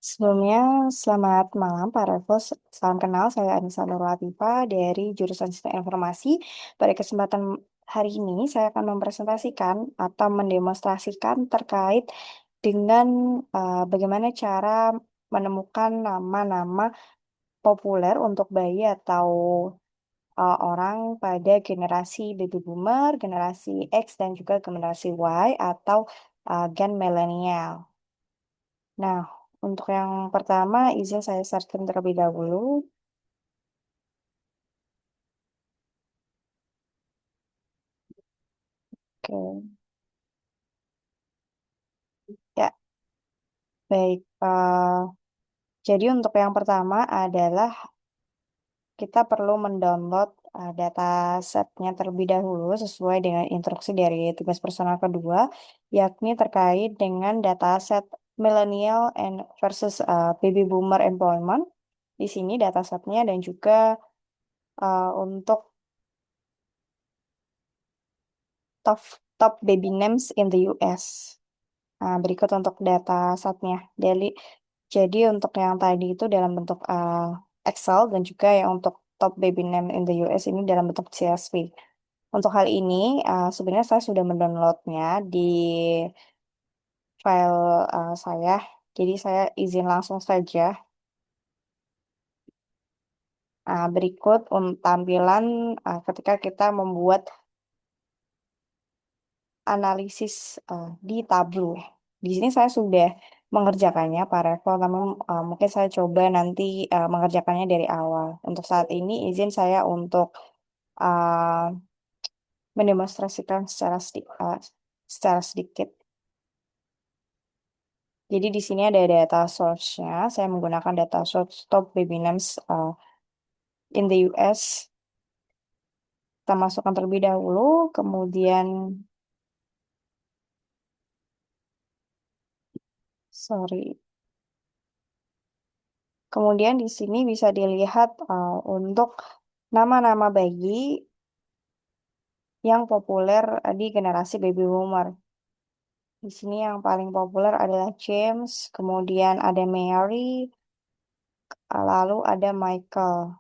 Sebelumnya, selamat malam Pak Revo. Salam kenal, saya Anissa Nurlatifa dari jurusan Sistem Informasi. Pada kesempatan hari ini, saya akan mempresentasikan atau mendemonstrasikan terkait dengan bagaimana cara menemukan nama-nama populer untuk bayi atau orang pada generasi baby boomer, generasi X, dan juga generasi Y atau Gen milenial. Nah, untuk yang pertama, izin saya searching terlebih dahulu. Oke, ya, baik. Jadi untuk yang pertama adalah kita perlu mendownload data setnya terlebih dahulu sesuai dengan instruksi dari tugas personal kedua, yakni terkait dengan data set millennial and versus baby boomer employment. Di sini data setnya dan juga untuk top top baby names in the US. Nah, berikut untuk data setnya. Jadi untuk yang tadi itu dalam bentuk Excel dan juga yang untuk top baby name in the US ini dalam bentuk CSV. Untuk hal ini, sebenarnya saya sudah mendownloadnya di file saya. Jadi saya izin langsung saja. Berikut tampilan ketika kita membuat analisis di Tableau. Di sini saya sudah mengerjakannya, Pak Revo, namun mungkin saya coba nanti mengerjakannya dari awal. Untuk saat ini, izin saya untuk uh, mendemonstrasikan secara sedikit. Jadi di sini ada data source-nya. Saya menggunakan data source top baby names in the US. Kita masukkan terlebih dahulu, kemudian, sorry, kemudian di sini bisa dilihat untuk nama-nama bayi yang populer di generasi baby boomer. Di sini yang paling populer adalah James, kemudian ada Mary, lalu ada Michael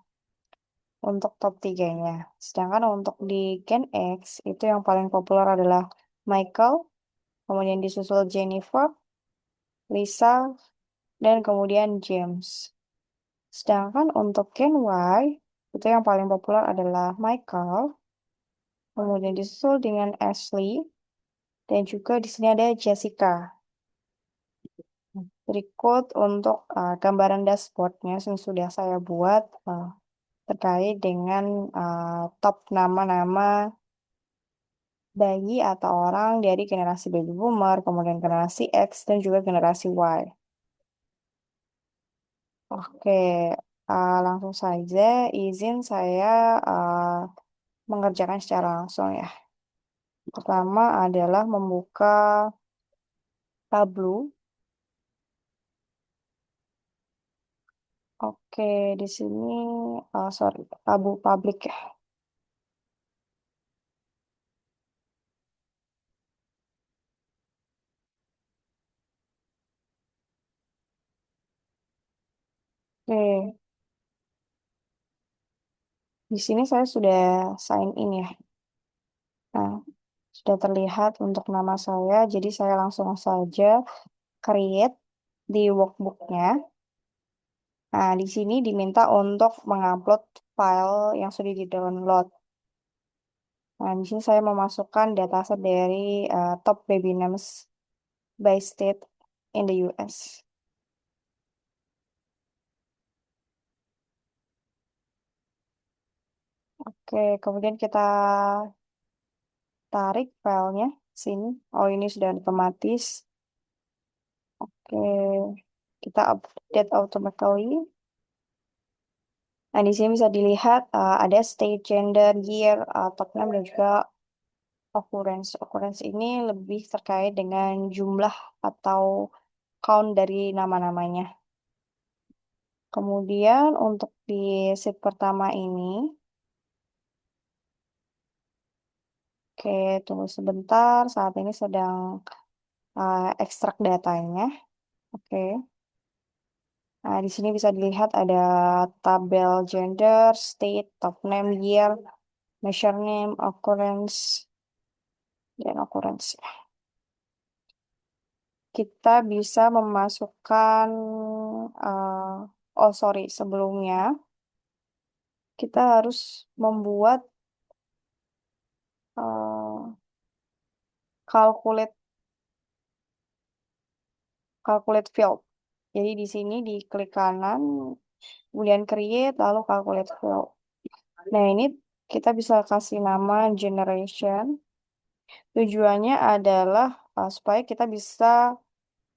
untuk top tiganya. Sedangkan untuk di Gen X itu yang paling populer adalah Michael, kemudian disusul Jennifer, Lisa, dan kemudian James. Sedangkan untuk Gen Y itu yang paling populer adalah Michael, kemudian disusul dengan Ashley, dan juga di sini ada Jessica. Berikut untuk gambaran dashboardnya yang sudah saya buat terkait dengan top nama-nama bayi atau orang dari generasi baby boomer, kemudian generasi X, dan juga generasi Y. Oke, langsung saja izin saya uh, mengerjakan secara langsung ya. Pertama adalah membuka Tableau. Oke, di sini, sorry, Tableau publik ya. Oke, di sini saya sudah sign in ya. Nah, sudah terlihat untuk nama saya, jadi saya langsung saja create di workbooknya. Nah, di sini diminta untuk mengupload file yang sudah di-download. Nah, di sini saya memasukkan dataset dari top baby names by state in the US. Oke, kemudian kita tarik filenya sini. Oh, ini sudah otomatis. Oke, kita update automatically. Nah, di sini bisa dilihat ada state, gender, year, top name, dan juga occurrence. Occurrence ini lebih terkait dengan jumlah atau count dari nama-namanya. Kemudian untuk di sheet pertama ini, oke, tunggu sebentar. Saat ini sedang ekstrak datanya. Oke, Nah, di sini bisa dilihat ada tabel gender, state, top name, year, measure name, occurrence, dan occurrence. Kita bisa memasukkan, oh sorry, sebelumnya kita harus membuat uh, calculate calculate field. Jadi di sini diklik kanan, kemudian create, lalu calculate field. Nah, ini kita bisa kasih nama generation. Tujuannya adalah supaya kita bisa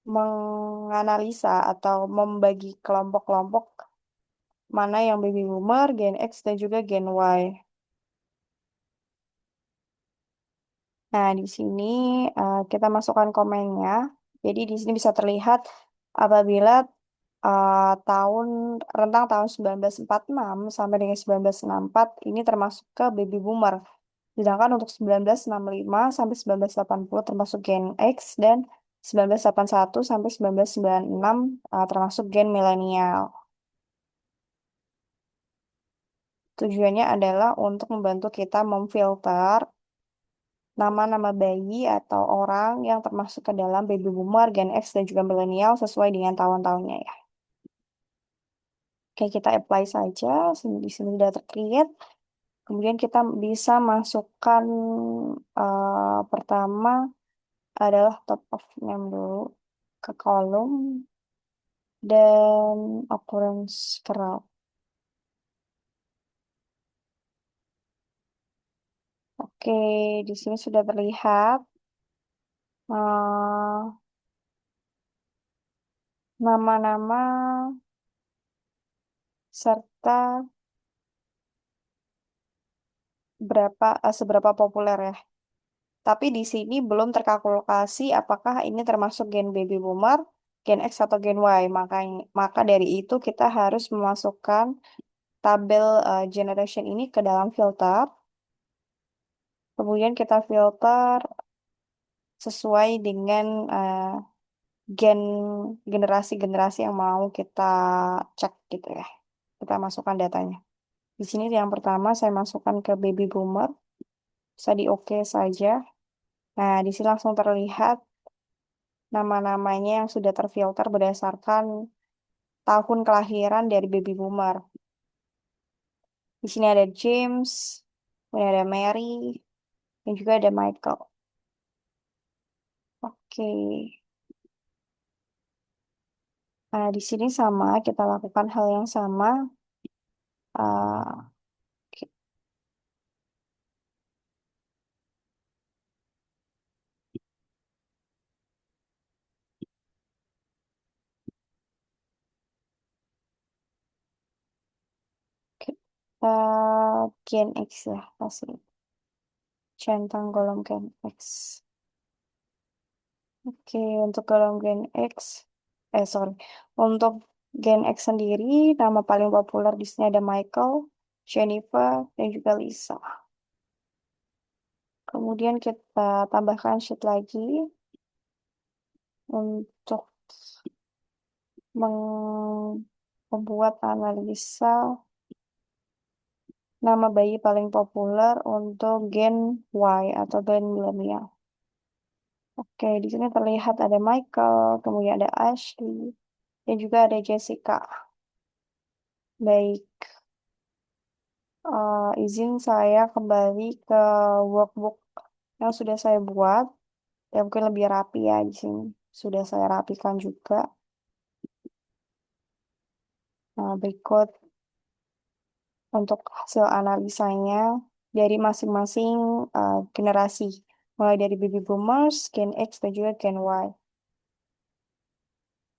menganalisa atau membagi kelompok-kelompok mana yang baby boomer, Gen X, dan juga Gen Y. Nah, di sini kita masukkan komennya. Jadi di sini bisa terlihat apabila tahun rentang tahun 1946 sampai dengan 1964 ini termasuk ke baby boomer. Sedangkan untuk 1965 sampai 1980 termasuk Gen X dan 1981 sampai 1996 termasuk Gen milenial. Tujuannya adalah untuk membantu kita memfilter nama-nama bayi atau orang yang termasuk ke dalam baby boomer, Gen X, dan juga milenial sesuai dengan tahun-tahunnya ya. Oke, kita apply saja. Di sini sudah tercreate. Kemudian kita bisa masukkan pertama adalah top of name dulu ke kolom dan occurrence crowd. Oke, di sini sudah terlihat eh, nama-nama serta seberapa populer ya. Tapi di sini belum terkalkulasi apakah ini termasuk gen baby boomer, gen X atau gen Y. Maka dari itu kita harus memasukkan tabel generation ini ke dalam filter. Kemudian kita filter sesuai dengan gen generasi-generasi yang mau kita cek gitu ya. Kita masukkan datanya. Di sini yang pertama saya masukkan ke baby boomer. Bisa di oke saja. Nah, di sini langsung terlihat nama-namanya yang sudah terfilter berdasarkan tahun kelahiran dari baby boomer. Di sini ada James, kemudian ada Mary, dan juga ada Michael. Oke. Nah, di sini sama, kita lakukan hal yang sama. Uh, kita Gen X ya, pasti. Centang golong Gen X. Oke, untuk golong Gen X, sorry. Untuk Gen X sendiri, nama paling populer di sini ada Michael, Jennifer, dan juga Lisa. Kemudian kita tambahkan sheet lagi untuk membuat analisa nama bayi paling populer untuk gen Y atau gen milenial. Oke, di sini terlihat ada Michael, kemudian ada Ashley, dan juga ada Jessica. Baik, izin saya kembali ke workbook yang sudah saya buat. Ya mungkin lebih rapi ya di sini. Sudah saya rapikan juga. Nah, berikut untuk hasil analisanya dari masing-masing generasi, mulai dari baby boomers, Gen X, dan juga Gen Y.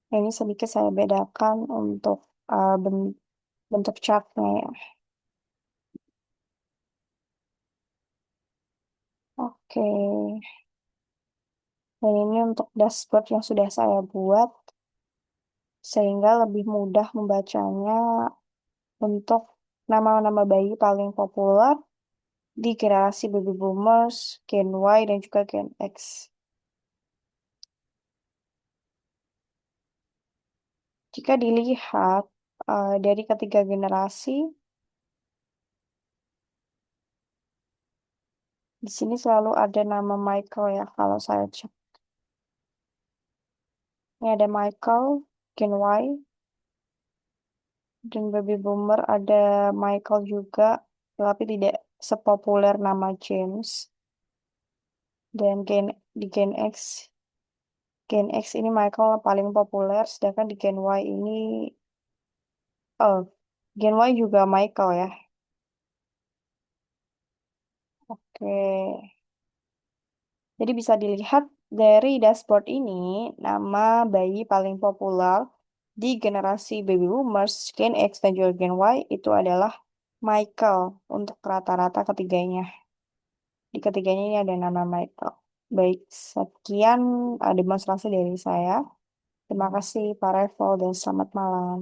Nah, ini sedikit saya bedakan untuk bentuk chartnya ya. Oke, dan ini untuk dashboard yang sudah saya buat, sehingga lebih mudah membacanya untuk nama-nama bayi paling populer di generasi baby boomers, Gen Y, dan juga Gen X. Jika dilihat dari ketiga generasi, di sini selalu ada nama Michael ya kalau saya cek. Ini ada Michael, Gen Y, dan baby boomer ada Michael juga, tapi tidak sepopuler nama James. Dan Gen X ini Michael paling populer, sedangkan di Gen Y ini, oh, Gen Y juga Michael ya. Oke, jadi bisa dilihat dari dashboard ini, nama bayi paling populer di generasi baby boomers, Gen X dan juga Gen Y itu adalah Michael untuk rata-rata ketiganya. Di ketiganya ini ada nama Michael. Baik, sekian demonstrasi dari saya. Terima kasih Pak Revo dan selamat malam.